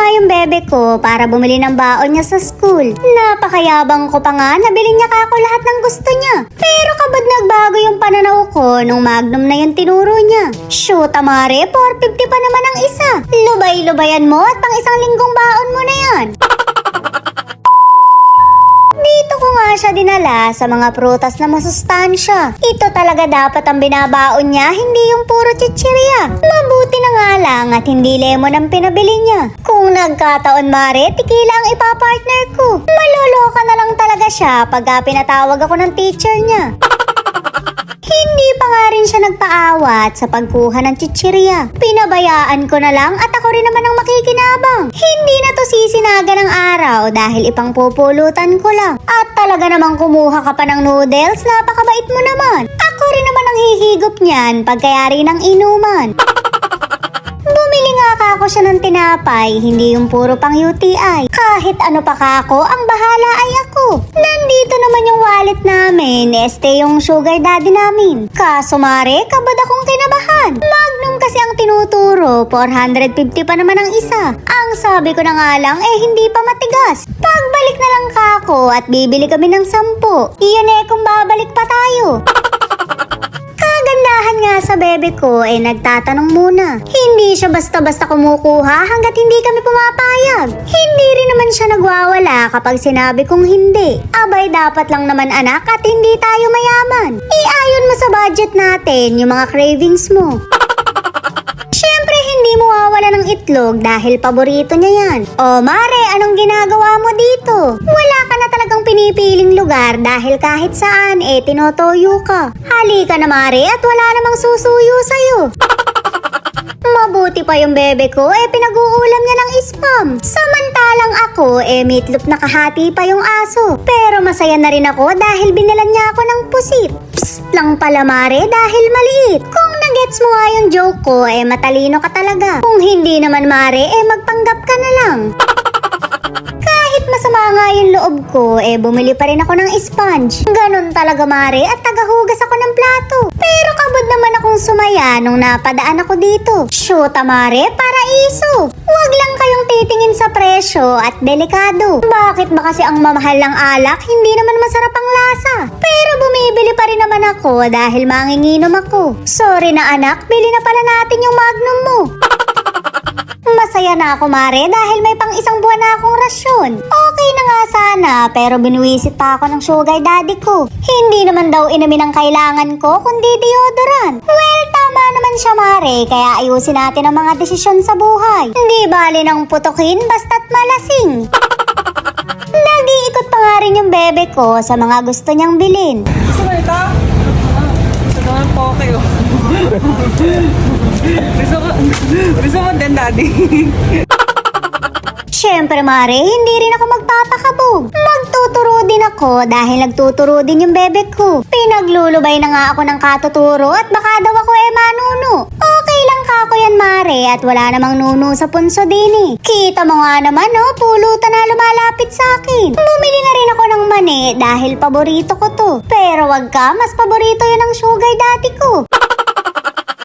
nga yung bebe ko para bumili ng baon niya sa school. Napakayabang ko pa nga, nabili niya kako lahat ng gusto niya. Pero kabad nagbago yung pananaw ko nung Magnum na yung tinuro niya. Shoot, amare, 450 pa naman ang isa. Lubay-lubayan mo at pang isang linggong baon mo na yan. Dito ko nga siya dinala sa mga prutas na masustansya. Ito talaga dapat ang binabaon niya, hindi yung puro chichirya. Mabuti na nga lang at hindi lemon ang pinabili niya. Kung nagkataon mare, tikila ang ipapartner ko. Maloloka na lang talaga siya pagka pinatawag ako ng teacher niya. Hindi pa nga rin siya nagpaawat sa pagkuha ng chichirya. Pinabayaan ko na lang at ako rin naman ang makikinabang. Hindi na to sisinaga ng araw dahil ipangpupulutan ko lang. At talaga namang kumuha ka pa ng noodles, napakabait mo naman. Ako rin naman ang hihigop niyan pagkayari ng inuman. Bumili nga ako siya ng tinapay, hindi yung puro pang UTI. Kahit ano pa kako, ang bahala ay ako. Nandito naman yung wallet namin, yung sugar daddy namin. Kaso mare, kabad akong kinabahan. Magnum kasi ang tinuturo, 450 pa naman ang isa. Ang sabi ko na nga lang, hindi pa matigas. Pagbalik na lang kako at bibili kami ng 10. Iyan kung babalik pa tayo. Kagandahan nga sa bebe ko nagtatanong muna. Hindi siya basta-basta kumukuha hanggat hindi kami pumapayag. Hindi rin naman siya nagwawala kapag sinabi kong hindi. Abay dapat lang naman anak at hindi tayo mayaman. Iayon mo sa budget natin yung mga cravings mo. Siyempre hindi mo wawala ng itlog dahil paborito niya yan. O mare, anong ginagawa mo dito? Wala ka na talagang pinipiling lugar dahil kahit saan tinotoyo ka. Halika na mare at wala namang susuyo sa'yo. Mabuti pa yung bebe ko pinag-uulam niya ng spam. Samantalang ako meatloaf na kahati pa yung aso. Pero masaya na rin ako dahil binilan niya ako ng pusit. Psst lang pala mare dahil maliit. Kung nagets mo nga yung joke ko matalino ka talaga. Kung hindi naman mare magpanggap ka na lang. Kahit masama nga yung loob ko bumili pa rin ako ng sponge. Ganon talaga mare at tagahugas ako ng plato. Pero kabod naman akong sumaya nung napadaan ako dito. Shoot mare, paraiso. Huwag lang kayong titingin sa presyo at delikado. Bakit ba kasi ang mamahal ng alak hindi naman masarap ang lasa? Pero bumibili pa rin naman ako dahil manginginom ako. Sorry na anak, bili na pala natin yung Magnum mo. Masaya na ako mare dahil may pang isang buwan na akong rasyon. Okay na nga sana pero binuwisit pa ako ng sugar daddy ko. Hindi naman daw inamin ang kailangan ko kundi deodorant. Well, tama naman siya mare kaya ayusin natin ang mga desisyon sa buhay. Hindi bali ng putukin basta't malasing. Nag-iikot pa nga rin yung bebe ko sa mga gusto niyang bilhin. Gusto mo ito? Gusto naman po kayo. Gusto mo din, daddy. Siyempre mare, hindi rin ako magpapakabog. Magtuturo din ako dahil nagtuturo din yung bebe ko. Pinaglulubay na nga ako ng katuturo at baka daw ako manuno. Okay lang kako yan mare at wala namang nuno sa punso din Kita mo nga naman pulutan na lumalapit sa akin. Bumili na rin ako ng mani dahil paborito ko to. Pero wag ka, mas paborito yun ng sugar daddy ko.